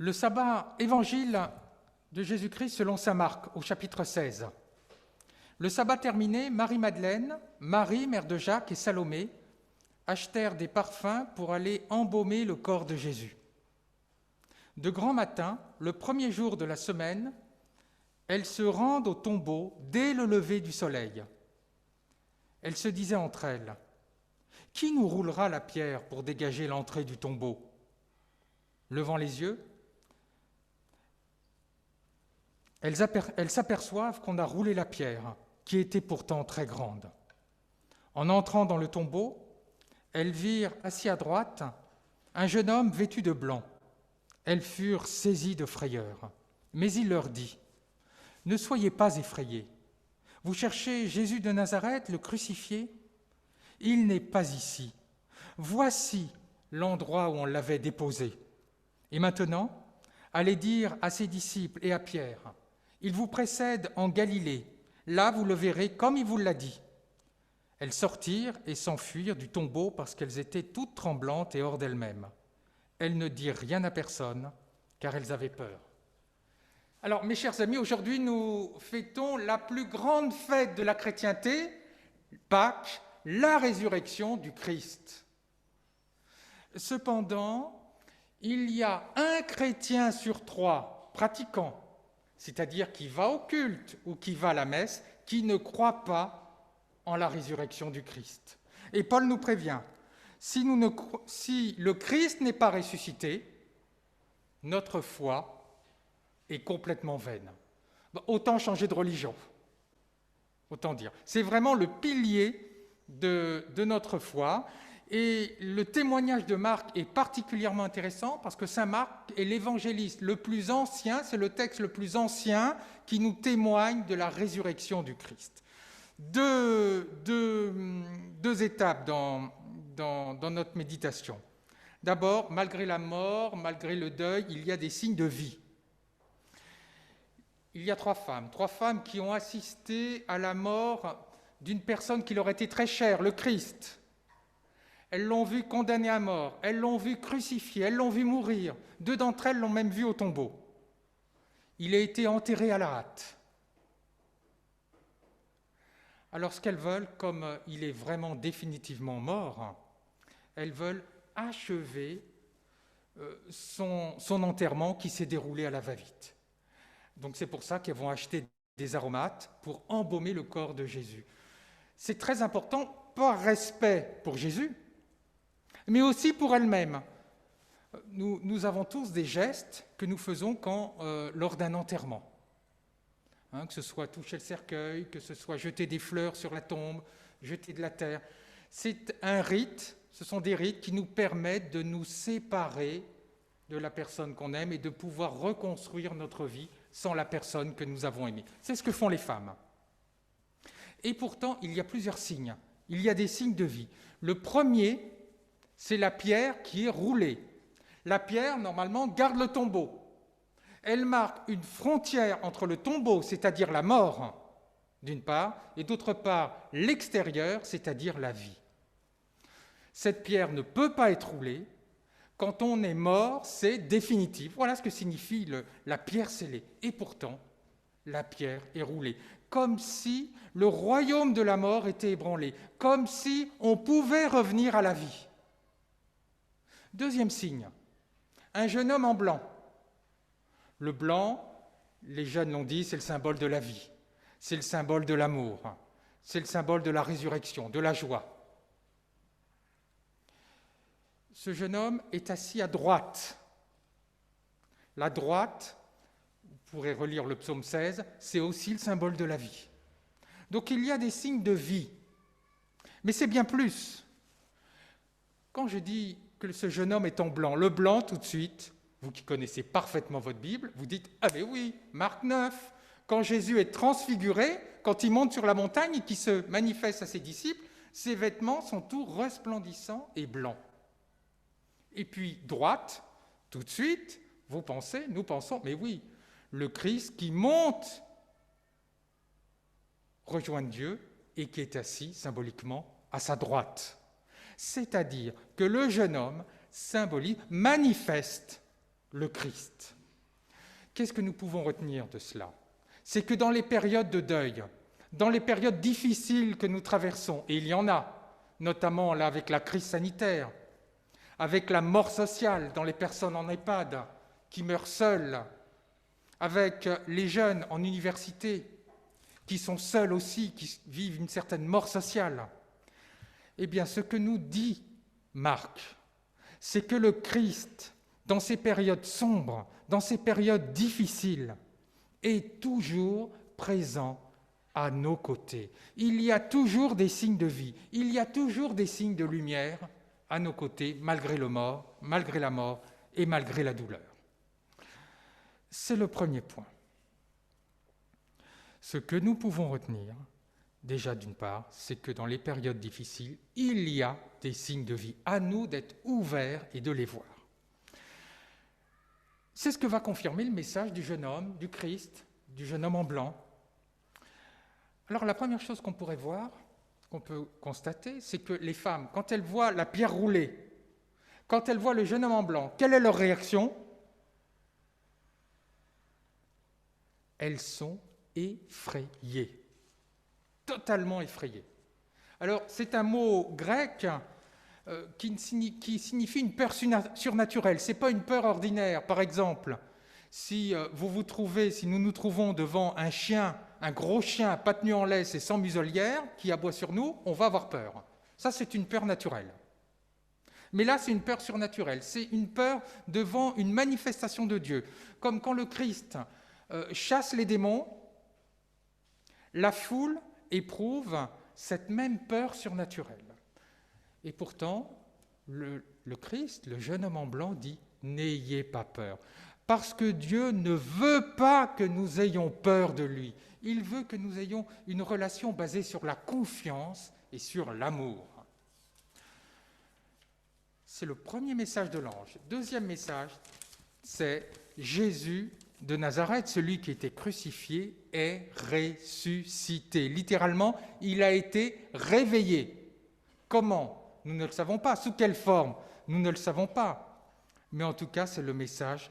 Le sabbat évangile de Jésus-Christ selon saint Marc au chapitre 16. Le sabbat terminé, Marie-Madeleine, Marie, mère de Jacques et Salomé achetèrent des parfums pour aller embaumer le corps de Jésus. De grand matin, le premier jour de la semaine, elles se rendent au tombeau dès le lever du soleil. Elles se disaient entre elles : « Qui nous roulera la pierre pour dégager l'entrée du tombeau ?» Levant les yeux, elles s'aperçoivent qu'on a roulé la pierre, qui était pourtant très grande. En entrant dans le tombeau, elles virent assis à droite un jeune homme vêtu de blanc. Elles furent saisies de frayeur. Mais il leur dit : « Ne soyez pas effrayés. Vous cherchez Jésus de Nazareth, le crucifié ? Il n'est pas ici. Voici l'endroit où on l'avait déposé. Et maintenant, allez dire à ses disciples et à Pierre : il vous précède en Galilée. Là, vous le verrez comme il vous l'a dit. » Elles sortirent et s'enfuirent du tombeau parce qu'elles étaient toutes tremblantes et hors d'elles-mêmes. Elles ne dirent rien à personne, car elles avaient peur. Alors, mes chers amis, aujourd'hui, nous fêtons la plus grande fête de la chrétienté, Pâques, la résurrection du Christ. Cependant, il y a un chrétien sur 3 pratiquant, c'est-à-dire qui va au culte ou qui va à la messe, qui ne croit pas en la résurrection du Christ. Et Paul nous prévient, si le Christ n'est pas ressuscité, notre foi est complètement vaine. Autant changer de religion, autant dire. C'est vraiment le pilier de notre foi. Et le témoignage de Marc est particulièrement intéressant parce que saint Marc est l'évangéliste le plus ancien, c'est le texte le plus ancien qui nous témoigne de la résurrection du Christ. Deux étapes dans notre méditation. D'abord, malgré la mort, malgré le deuil, il y a des signes de vie. Il y a 3 femmes qui ont assisté à la mort d'une personne qui leur était très chère, le Christ. Elles l'ont vu condamné à mort, elles l'ont vu crucifié, elles l'ont vu mourir. 2 d'entre elles l'ont même vu au tombeau. Il a été enterré à la hâte. Alors ce qu'elles veulent, comme il est vraiment définitivement mort, elles veulent achever son enterrement qui s'est déroulé à la va-vite. Donc c'est pour ça qu'elles vont acheter des aromates pour embaumer le corps de Jésus. C'est très important par respect pour Jésus, mais aussi pour elles-mêmes. Nous avons tous des gestes que nous faisons lors d'un enterrement. Que ce soit toucher le cercueil, que ce soit jeter des fleurs sur la tombe, jeter de la terre. C'est un rite, ce sont des rites qui nous permettent de nous séparer de la personne qu'on aime et de pouvoir reconstruire notre vie sans la personne que nous avons aimée. C'est ce que font les femmes. Et pourtant, il y a plusieurs signes. Il y a des signes de vie. Le premier, c'est la pierre qui est roulée. La pierre, normalement, garde le tombeau. Elle marque une frontière entre le tombeau, c'est-à-dire la mort, d'une part, et d'autre part, l'extérieur, c'est-à-dire la vie. Cette pierre ne peut pas être roulée. Quand on est mort, c'est définitif. Voilà ce que signifie la pierre scellée. Et pourtant, la pierre est roulée. Comme si le royaume de la mort était ébranlé. Comme si on pouvait revenir à la vie. Deuxième signe, un jeune homme en blanc. Le blanc, les jeunes l'ont dit, c'est le symbole de la vie. C'est le symbole de l'amour. C'est le symbole de la résurrection, de la joie. Ce jeune homme est assis à droite. La droite, vous pourrez relire le psaume 16, c'est aussi le symbole de la vie. Donc il y a des signes de vie. Mais c'est bien plus. Quand je dis que ce jeune homme est en blanc, le blanc tout de suite, vous qui connaissez parfaitement votre Bible, vous dites « Ah ben oui, Marc 9, quand Jésus est transfiguré, quand il monte sur la montagne et qu'il se manifeste à ses disciples, ses vêtements sont tous resplendissants et blancs. » Et puis, droite, tout de suite, nous pensons, mais oui, le Christ qui monte rejoindre Dieu et qui est assis symboliquement à sa droite. C'est-à-dire que le jeune homme manifeste le Christ. Qu'est-ce que nous pouvons retenir de cela? C'est que dans les périodes de deuil, dans les périodes difficiles que nous traversons, et il y en a, notamment là avec la crise sanitaire, avec la mort sociale dans les personnes en EHPAD qui meurent seules, avec les jeunes en université qui sont seuls aussi, qui vivent une certaine mort sociale, eh bien ce que nous dit Marc, c'est que le Christ, dans ces périodes sombres, dans ces périodes difficiles, est toujours présent à nos côtés. Il y a toujours des signes de vie, il y a toujours des signes de lumière à nos côtés, malgré la mort et malgré la douleur. C'est le premier point. Ce que nous pouvons retenir, déjà d'une part, c'est que dans les périodes difficiles, il y a des signes de vie. À nous d'être ouverts et de les voir. C'est ce que va confirmer le message du jeune homme, du Christ, du jeune homme en blanc. Alors la première chose qu'on pourrait voir, qu'on peut constater, c'est que les femmes, quand elles voient la pierre roulée, quand elles voient le jeune homme en blanc, quelle est leur réaction? Elles sont effrayées, totalement effrayées. Alors c'est un mot grec qui signifie une peur surnaturelle. Ce n'est pas une peur ordinaire. Par exemple, si nous nous trouvons devant un chien, un gros chien à pattes nues en laisse et sans muselière qui aboie sur nous, on va avoir peur. Ça, c'est une peur naturelle. Mais là, c'est une peur surnaturelle. C'est une peur devant une manifestation de Dieu. Comme quand le Christ chasse les démons, la foule éprouve cette même peur surnaturelle. Et pourtant, le Christ, le jeune homme en blanc, dit « N'ayez pas peur ». Parce que Dieu ne veut pas que nous ayons peur de lui. Il veut que nous ayons une relation basée sur la confiance et sur l'amour. C'est le premier message de l'ange. Deuxième message, c'est Jésus de Nazareth, celui qui était crucifié, est ressuscité. Littéralement, il a été réveillé. Comment? Nous ne le savons pas. Sous quelle forme? Nous ne le savons pas. Mais en tout cas, c'est le message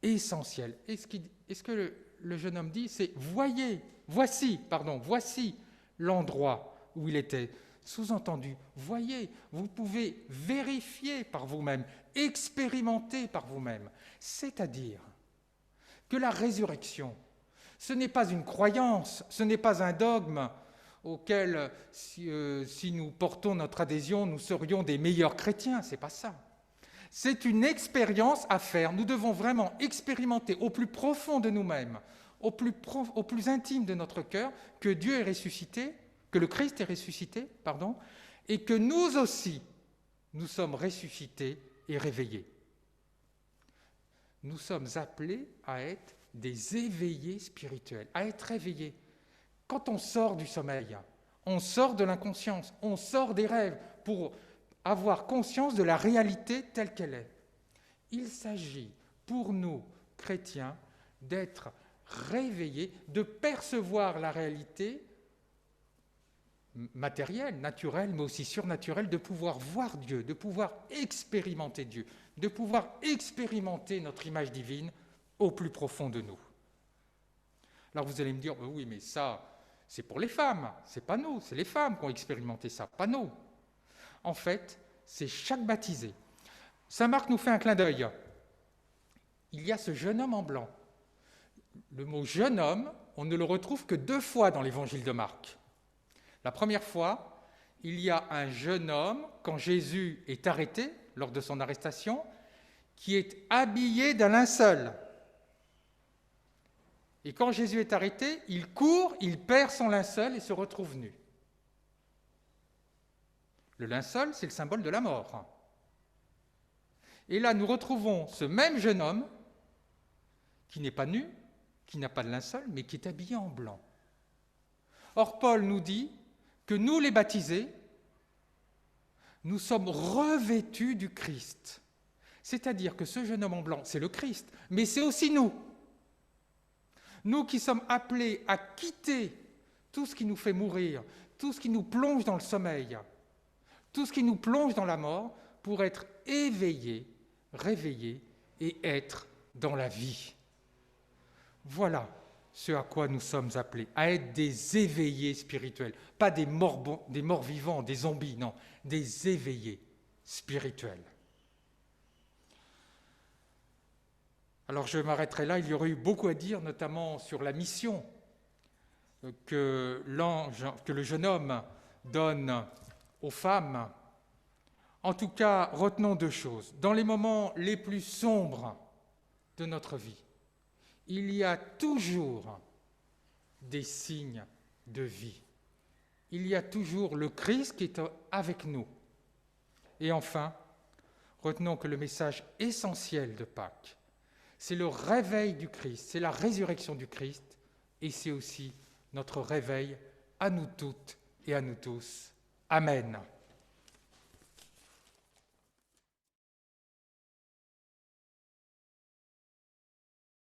essentiel. Et ce que le jeune homme dit, c'est voici l'endroit où il était. Sous-entendu, voyez, vous pouvez vérifier par vous-même, expérimenter par vous-même. C'est-à-dire que la résurrection, ce n'est pas une croyance, ce n'est pas un dogme auquel, si nous portons notre adhésion, nous serions des meilleurs chrétiens. Ce n'est pas ça. C'est une expérience à faire. Nous devons vraiment expérimenter au plus profond de nous-mêmes, au plus intime de notre cœur, que Dieu est ressuscité, que le Christ est ressuscité, et que nous aussi, nous sommes ressuscités et réveillés. Nous sommes appelés à être des éveillés spirituels, à être réveillés. Quand on sort du sommeil, on sort de l'inconscience, on sort des rêves pour avoir conscience de la réalité telle qu'elle est. Il s'agit pour nous, chrétiens, d'être réveillés, de percevoir la réalité matérielle, naturelle, mais aussi surnaturelle, de pouvoir voir Dieu, de pouvoir expérimenter Dieu, de pouvoir expérimenter notre image divine au plus profond de nous. Alors vous allez me dire, oui, mais ça, c'est pour les femmes, c'est pas nous, c'est les femmes qui ont expérimenté ça, pas nous. En fait, c'est chaque baptisé. Saint Marc nous fait un clin d'œil. Il y a ce jeune homme en blanc. Le mot « jeune homme », on ne le retrouve que 2 fois dans l'évangile de Marc. La première fois, il y a un jeune homme, quand Jésus est arrêté, lors de son arrestation, qui est habillé d'un linceul. Et quand Jésus est arrêté, il court, il perd son linceul et se retrouve nu. Le linceul, c'est le symbole de la mort. Et là, nous retrouvons ce même jeune homme qui n'est pas nu, qui n'a pas de linceul, mais qui est habillé en blanc. Or, Paul nous dit que nous, les baptisés, nous sommes revêtus du Christ. C'est-à-dire que ce jeune homme en blanc, c'est le Christ, mais c'est aussi nous. Nous qui sommes appelés à quitter tout ce qui nous fait mourir, tout ce qui nous plonge dans le sommeil, tout ce qui nous plonge dans la mort, pour être éveillés, réveillés et être dans la vie. Voilà ce à quoi nous sommes appelés, à être des éveillés spirituels, pas des morts vivants, des zombies, non, des éveillés spirituels. Alors je m'arrêterai là, il y aurait eu beaucoup à dire, notamment sur la mission que le jeune homme donne aux femmes. En tout cas, retenons deux choses. Dans les moments les plus sombres de notre vie, il y a toujours des signes de vie. Il y a toujours le Christ qui est avec nous. Et enfin, retenons que le message essentiel de Pâques, c'est le réveil du Christ, c'est la résurrection du Christ, et c'est aussi notre réveil à nous toutes et à nous tous. Amen.